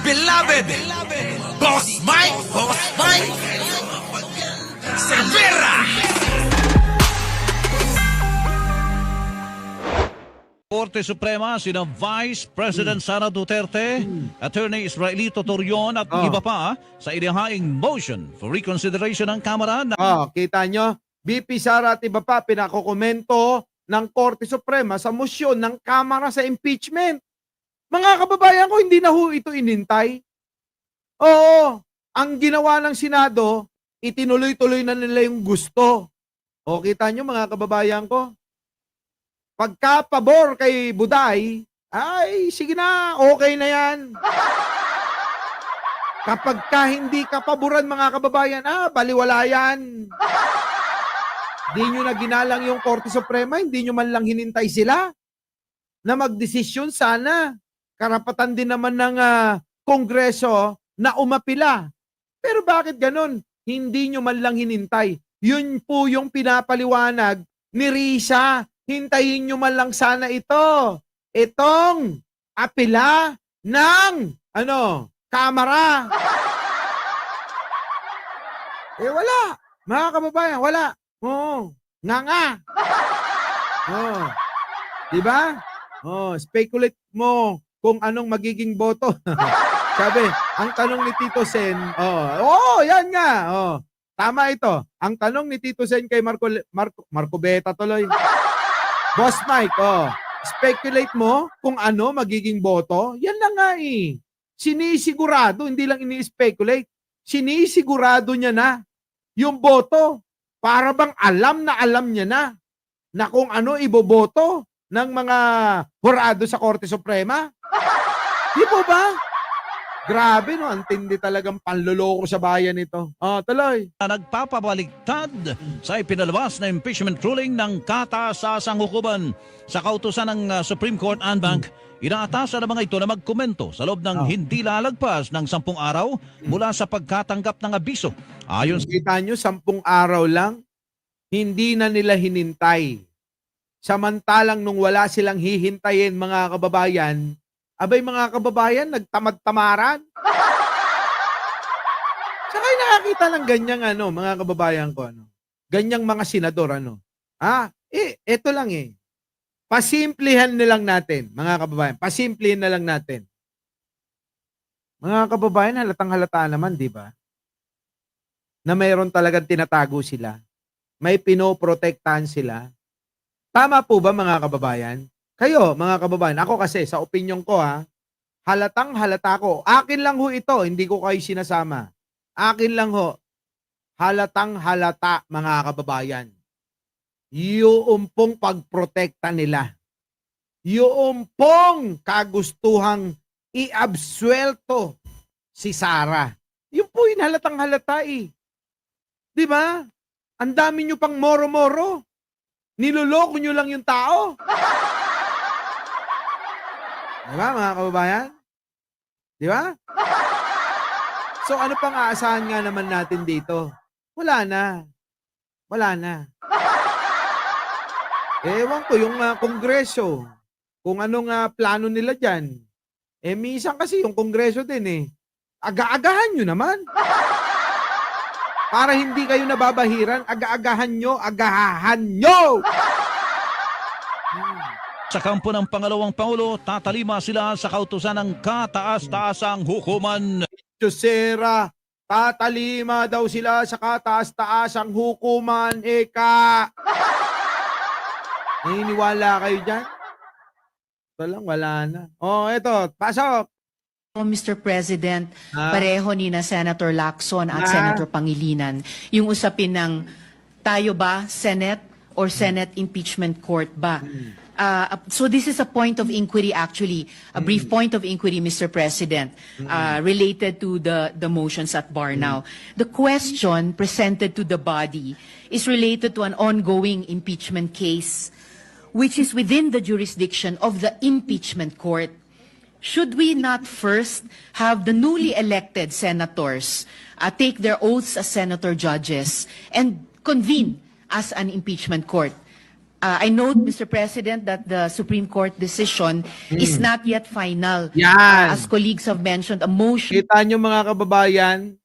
beloved, Boss Mike Cervera. Korte Suprema, sina Vice President Sara Duterte, Attorney Israelito Torion at iba pa sa inihaing motion for reconsideration ng Kamara na Kita nyo, BP Sara at iba pa pinakokomento ng Korte Suprema sa motion ng Kamara sa impeachment. Mga kababayan ko, hindi na ho ito inintay. Oo, ang ginawa ng Senado, itinuloy-tuloy na nila yung gusto. O, kita nyo mga kababayan ko, pagka pabor kay Buday, ay sige na, okay na yan. Kapag ka hindi ka paboran mga kababayan, baliwala yan. Hindi nyo na ginalang yung Korte Suprema, hindi nyo man lang hinintay sila na magdesisyon sana. Karapatan din naman ng Kongreso na umapila. Pero bakit ganun? Hindi nyo man lang hinintay. Yun po yung pinapaliwanag ni Risa. Hintayin nyo man lang sana ito. Itong apila ng Kamara. Wala. Mga kababayan, wala. Oo. Nga. Oo. Diba? Speculate mo kung anong magiging boto. Sabi, ang tanong ni Tito Sen, yan nga. Tama ito. Ang tanong ni Tito Sen kay Marco Beta tuloy. Boss Mike, speculate mo kung ano magiging boto? Yan lang nga eh. Sinisigurado, hindi lang ini-speculate. Sinisigurado niya na yung boto. Para bang alam niya na kung ano iboboto ng mga hurado sa Korte Suprema? Di po ba? Grabe no, ang tindi talagang panloloko sa bayan ito. Tuloy. Nagpapabaligtad sa ipinalabas na impeachment ruling ng kataas-taasang hukuman. Sa kautusan ng Supreme Court and Bank, inaatasan ng mga ito na magkomento sa loob ng hindi lalagpas ng 10 araw mula sa pagkatanggap ng abiso. Ayon sa Kita nyo, 10 araw lang, hindi na nila hinintay. Samantalang nung wala silang hihintayin mga kababayan, abay mga kababayan, nagtamad-tamaran. Saka nakakita ng ganyang mga kababayan ko, ganyang mga senador, eto lang eh. Pasimplihan nilang natin, mga kababayan. Pasimplihan na lang natin. Mga kababayan, halatang halata naman, di ba? Na mayroon talagang tinatago sila. May pinoprotektahan sila. Tama po ba mga kababayan? Kayo, mga kababayan, ako kasi sa opinion ko halatang halata ko. Akin lang ho ito, hindi ko kayo sinasama. Akin lang ho. Halatang halata mga kababayan. Yung pong pagprotekta nila. Yung pong kagustuhang i-absuelto si Sara. Yung po yung halatang halata eh. Di ba? Ang dami nyo pang moro-moro. Niloloko nyo lang yung tao. Di ba mga kababayan? Di ba? So ano pang aasahan nga naman natin dito? Wala na. Wala na. Ewan ko yung Kongreso. Kung anong plano nila dyan. Minsan kasi yung Kongreso din aga-agahan nyo naman. Para hindi kayo nababahiran, aga-agahan nyo, agahahan nyo! Sa kampo ng pangalawang Pangulo, tatalima sila sa kautusan ng kataas-taasang hukuman. Josera, tatalima daw sila sa kataas-taasang hukuman, eka! Naniniwala kayo dyan? Walang wala na. Eto, pasok! Mr. President, pareho ni na Senator Lacson at Senator Pangilinan, yung usapin ng tayo ba, Senate or Senate Impeachment Court ba? So this is a point of inquiry actually, a brief point of inquiry, Mr. President, related to the motions at bar now. The question presented to the body is related to an ongoing impeachment case which is within the jurisdiction of the impeachment court. Should we not first have the newly elected senators take their oaths as senator judges and convene as an impeachment court? I note, Mr. President, that the Supreme Court decision is not yet final. Yan. As colleagues have mentioned, a motion Kita nyo mga kababayan,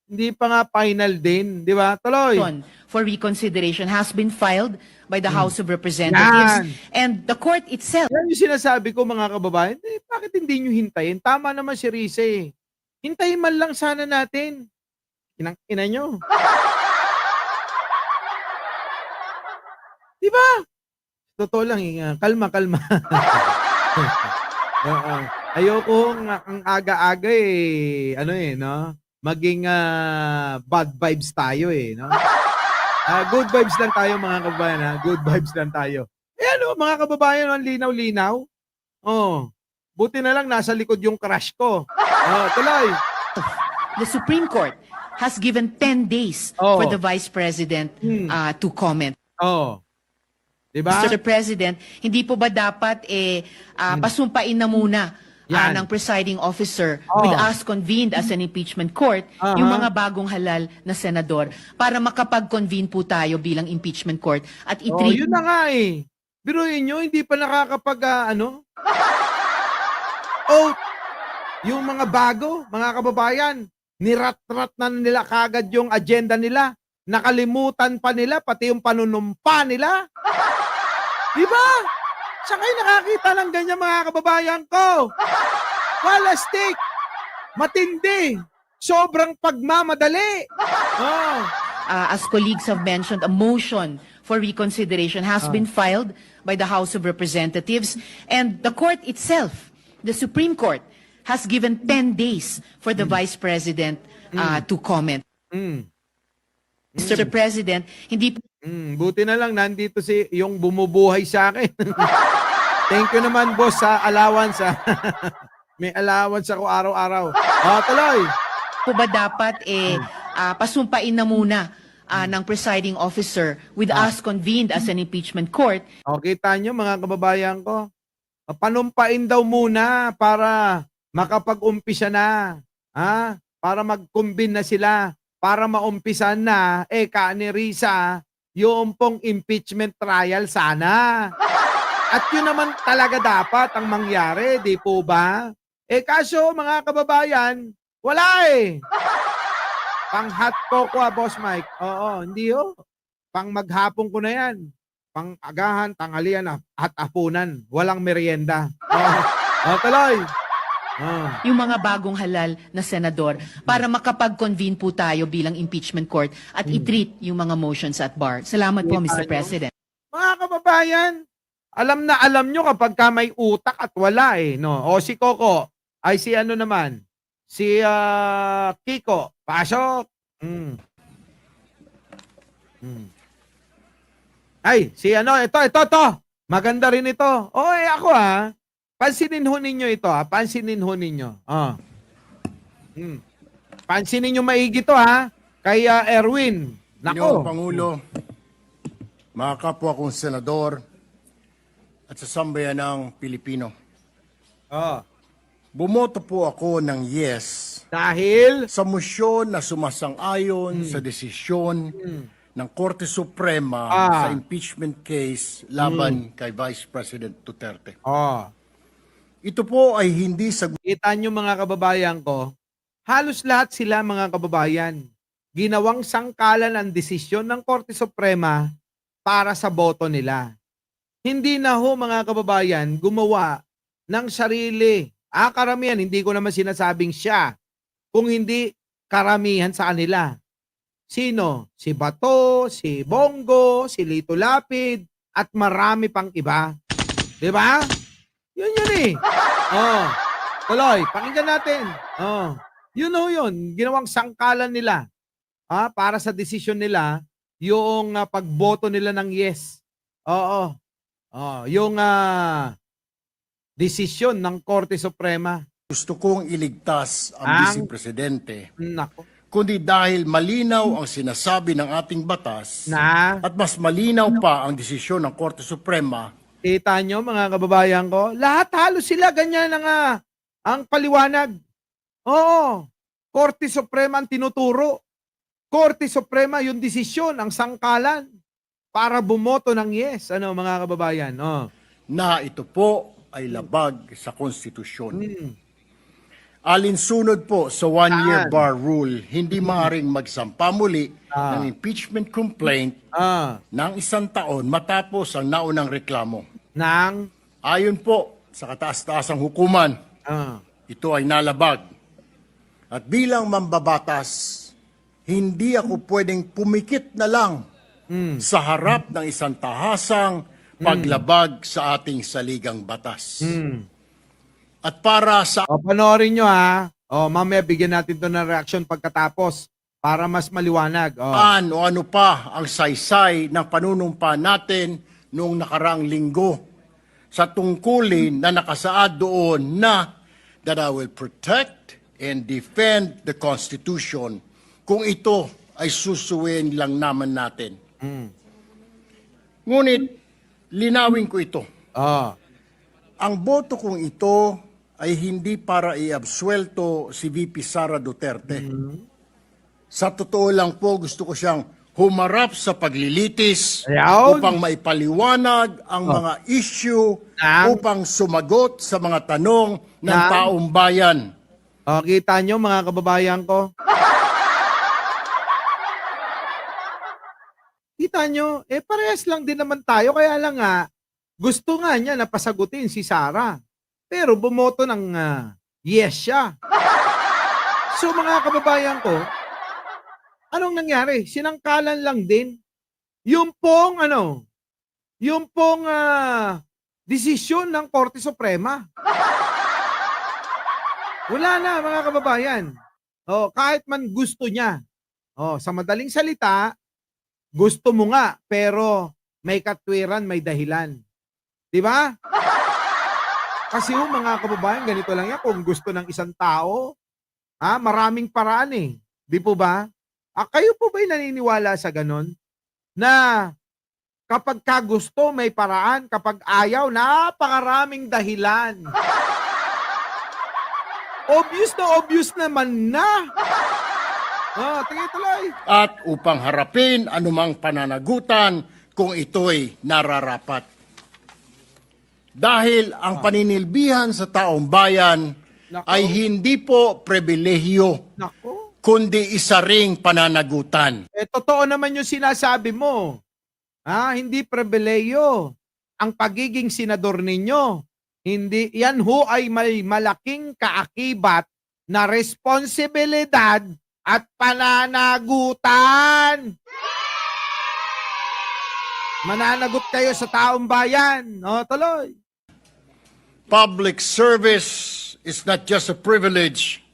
hindi pa nga final din, di ba? Tuloy. for reconsideration has been filed by the House of Representatives. Yan. And the court itself Yan yung sinasabi ko mga kababayan, bakit hindi nyo hintayin? Tama naman si Rize. Hintayin man lang sana natin. Ina nyo. Diba? Totoo lang, kalma. Oo. Ayoko ang aga-aga no? Maging bad vibes tayo no? Good vibes lang tayo mga kababayan Good vibes lang tayo. Mga kababayan, ang linaw-linaw. Buti na lang nasa likod yung crush ko. Tuloy. the Supreme Court has given 10 days Oh. for the Vice President to comment. Diba? Mr. President, hindi po ba dapat pasumpain na muna Yan. ng presiding officer Oh. with us convened as an impeachment court yung mga bagong halal na senador para makapag-convene po tayo bilang impeachment court at i-treat Yun na nga Biruin nyo, hindi pa nakakapag, yung mga bago, mga kababayan, nirat-rat na nila kagad yung agenda nila. Nakalimutan pa nila, pati yung panunumpa nila. Diba? Saan kayo nakakita ng ganyan mga kababayan ko? Walastik. Matindi. Sobrang pagmamadali. as colleagues have mentioned, a motion for reconsideration has been filed by the House of Representatives, and the court itself, the Supreme Court, has given 10 days for the Vice President to comment. Mr. President, hindi Buti na lang nandito yung bumubuhay sa akin. Thank you naman boss sa allowance. May allowance ako araw-araw. Tuloy. po ba dapat pasumpain na muna ng presiding officer with us convened as an impeachment court? Kita nyo mga kababayan ko. Panumpain daw muna para makapag-umpisa na. Para mag-convene na sila. Para maumpisan na. Ni Risa, yung pong impeachment trial sana. At yun naman talaga dapat ang mangyari, di po ba? Kaso mga kababayan, wala Pang hot cocoa, Boss Mike. Hindi Pang maghapon ko na yan. Pang agahan, tanghalian, at apunan. Walang merienda. Tuloy. Yung mga bagong halal na senador para makapag-convene po tayo bilang impeachment court at i-treat yung mga motions at bar. Salamat po, Mr. President. Mga kababayan, alam nyo kapag ka may utak at wala no? O si Coco, ay si ano naman? Si Kiko, pasok. Ay, si ito. Maganda rin ito. Ako pansinin ho ninyo ito pansinin ho ninyo. Pansinin nyo maigi to kay Erwin. Nako. Nako. Pangulo, mga kapwa kong senador at sa sambayanang Pilipino. Bumoto po ako ng yes Dahil sa mosyón na sumasang-ayon sa desisyon ng Korte Suprema sa impeachment case laban kay Vice President Duterte. Ito po ay hindi sa kita nyo mga kababayan ko, halos lahat sila mga kababayan, ginawang sangkalan ang desisyon ng Korte Suprema para sa boto nila. Hindi na ho mga kababayan gumawa ng sarili. Karamihan, hindi ko naman sinasabing siya. Kung hindi karamihan sa kanila. Sino? Si Bato, si Bongo, si Lito Lapid, at marami pang iba. Diba? Yun. Tuloy, pakinggan natin. Yun. Ginawang sangkalan nila. Para sa desisyon nila, yung pagboto nila ng yes. Yung desisyon ng Korte Suprema. gusto kong iligtas ang Vice Presidente, Nako. kundi dahil malinaw ang sinasabi ng ating batas Na, at mas malinaw pa ang desisyon ng Korte Suprema. kita nyo mga kababayan ko, lahat halos sila ganyan ang paliwanag. Korte Suprema ang tinuturo. Korte Suprema yung desisyon, ang sangkalan. para bumoto ng yes, ano mga kababayan? Oh. na ito po ay labag sa konstitusyon. Hmm. Alinsunod po sa one-year Saan? bar rule, hindi maaaring magsampa muli ng impeachment complaint Ah, ng 1 taon matapos ang naunang reklamo. nang Ayon po sa kataas-taasang hukuman, ito ay nalabag. At bilang mambabatas, hindi ako pwedeng pumikit na lang sa harap ng isang tahasang paglabag sa ating saligang batas. At para sa panoorin nyo ha. Mamaya bigyan natin to ng reaction pagkatapos para mas maliwanag. o ano pa ang saysay ng panunumpa natin noong nakarang linggo sa tungkulin na nakasaad doon na that I will protect and defend the Constitution kung ito ay susuwin lang naman natin. Ngunit, linawin ko ito. Ang boto kong ito ay hindi para iabsuelto si VP Sara Duterte. Sa totoo lang po, gusto ko siyang humarap sa paglilitis Ayaw. upang maipaliwanag ang mga issue upang sumagot sa mga tanong ng taong bayan. Kita nyo mga kababayan ko? Kita nyo? Parehas lang din naman tayo. Kaya lang nga, gusto nga niya na pasagutin si Sara. Pero bumoto ng yes siya. So mga kababayan ko, anong nangyari? Sinangkalan lang din. Yung pong desisyon ng Korte Suprema. Wala na mga kababayan. Kahit man gusto niya. Sa madaling salita, gusto mo nga pero may katwiran, may dahilan. 'Di ba? Kasi mga kababayan, ganito lang yan. Kung gusto ng isang tao, maraming paraan eh. Di po ba? Kayo po ba'y naniniwala sa ganon? Na kapag ka gusto, may paraan. Kapag ayaw, napakaraming dahilan. Obvious naman na. Tuloy. At upang harapin anumang pananagutan kung ito'y nararapat. Dahil ang paninilbihan sa taong bayan ay hindi po pribilehiyo, Nako. kundi isa ring pananagutan. Totoo naman yung sinasabi mo. Hindi pribileyo ang pagiging senador ninyo. Hindi, yan ho ay may malaking kaakibat na responsibilidad at pananagutan. Mananagot kayo sa taong bayan. Tuloy. Public service is not just a privilege,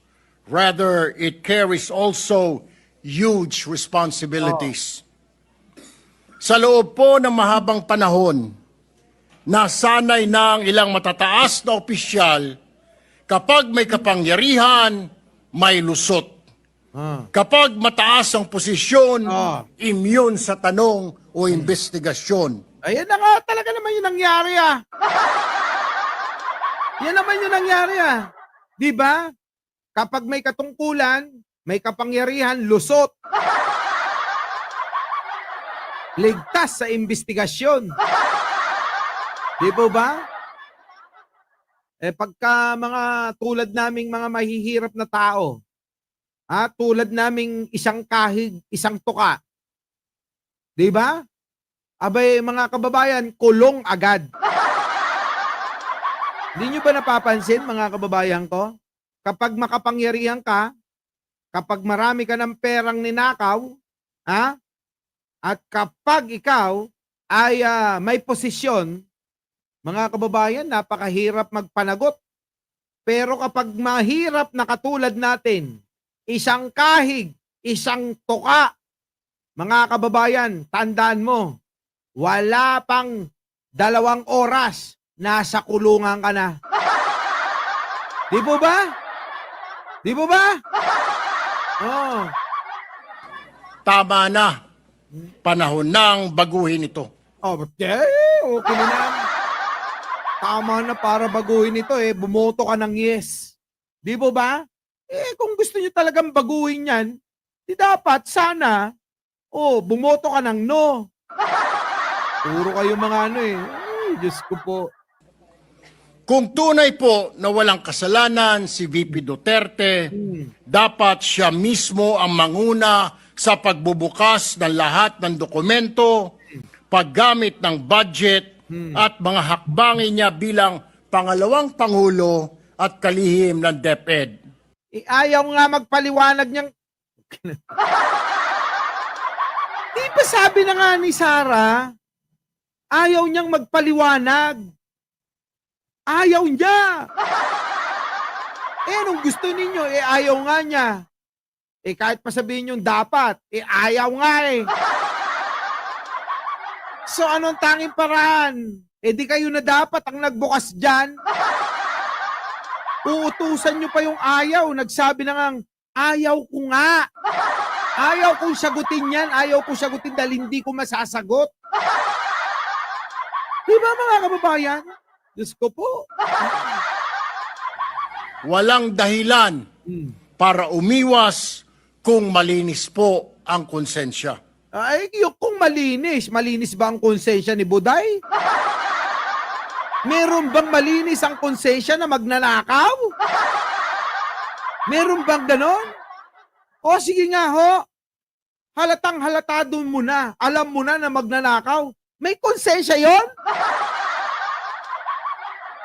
rather it carries also huge responsibilities. Sa loob po ng mahabang panahon, nasanay na ang ilang matataas na opisyal kapag may kapangyarihan, may lusot. Kapag mataas ang posisyon, immune sa tanong o investigasyon. Ayan na nga talaga naman yung nangyari Yan naman yung nangyari Di ba? Kapag may katungkulan, may kapangyarihan, lusot. Ligtas sa investigasyon. Di po ba? Pagka mga tulad naming mga mahihirap na tao, tulad naming isang kahig, isang tuka, di ba? Abay mga kababayan, kulong agad. Hindi nyo ba napapansin mga kababayan ko? Kapag makapangyarihan ka, kapag marami ka ng perang ninakaw, at kapag ikaw ay may posisyon, mga kababayan, napakahirap magpanagot. Pero kapag mahirap na katulad natin, isang kahig, isang tuka, mga kababayan, tandaan mo, wala pang 2 oras, nasa kulungan ka na. Di po ba? Di po ba? Tama na. Panahon nang baguhin ito. Okay na. Tama na para baguhin ito bumoto ka ng yes. Di po ba? Kung gusto nyo talagang baguhin yan, di dapat sana, bumoto ka ng no. Puro kayo mga ano eh. Ay, Diyos ko po. Kung tunay po na walang kasalanan si VP Duterte, dapat siya mismo ang manguna sa pagbubukas ng lahat ng dokumento, paggamit ng budget, at mga hakbangin niya bilang pangalawang Pangulo at kalihim ng DepEd. Ayaw nga magpaliwanag niyang... Di ba sabi na nga ni Sara, ayaw niyang magpaliwanag. Ayaw niya. Nung gusto ninyo, ayaw nga niya. Kahit pa sabihin yung dapat, ayaw nga eh. So anong tanging paraan? Di kayo na dapat ang nagbukas dyan. Uutusan nyo pa yung ayaw. Nagsabi na ngang, ayaw ko nga. Ayaw kong sagutin yan. Ayaw kong sagutin dahil hindi ko masasagot. Di ba mga kababayan? Diyos ko po. Walang dahilan para umiwas kung malinis po ang konsensya. Yung kung malinis, malinis ba ang konsensya ni Buday? Meron bang malinis ang konsensya na magnanakaw? Meron bang ganon? O sige nga ho, halatang halatado mo na, alam mo na magnanakaw. May konsensya yon?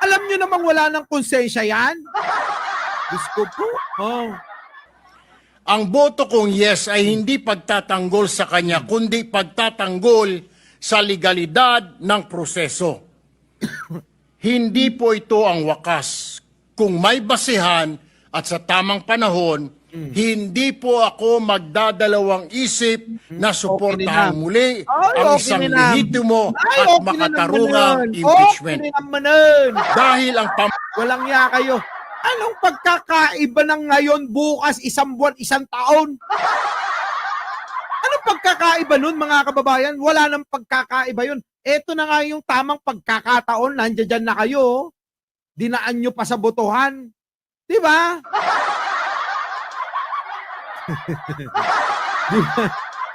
Alam nyo namang wala ng konsensya yan? Diyos ko po. Oh. Ang boto kong yes ay hindi pagtatanggol sa kanya, kundi pagtatanggol sa legalidad ng proseso. Hindi po ito ang wakas. Kung may basihan at sa tamang panahon, hindi po ako magdadalawang isip na suportahan muli ang isang lehitimo at makatarungang impeachment. Dahil ang walang ya kayo. Anong pagkakaiba ng ngayon, bukas, isang buwan, isang taon? Anong pagkakaiba nun, mga kababayan? Wala nang pagkakaiba yun. Ito na nga yung tamang pagkakataon. Nandiyan na kayo. Dinaan nyo pa sa botohan. Diba?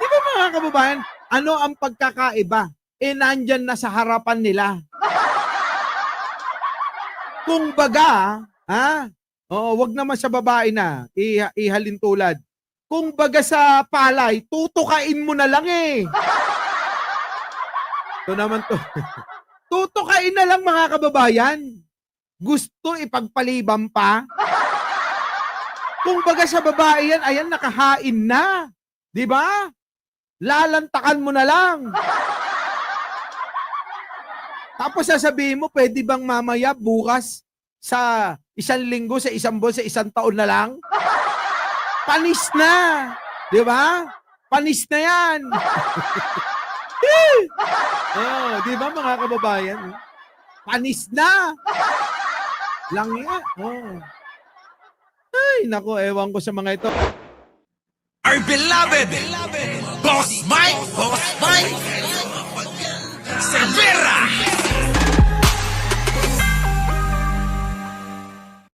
Diba mga kababayan? Ano ang pagkakaiba? Nandyan na sa harapan nila. Kung baga, wag naman sa babae na ihalin tulad. Kung baga sa palay, tutukain mo na lang eh. Ito naman to. Tutukain na lang mga kababayan. Gusto ipagpaliban pa. Kung baga sa babae yan, ayan nakahain na. 'Di ba? Lalantakan mo na lang. Tapos sasabihin mo, pwede bang mamaya bukas sa isang linggo, sa isang buwan, sa isang taon na lang? Panis na! Di ba? Panis na yan! Di ba mga kababayan? Panis na! Lang yan. Ay, naku, ewan ko sa mga ito. Our beloved Boss Mike Cervera.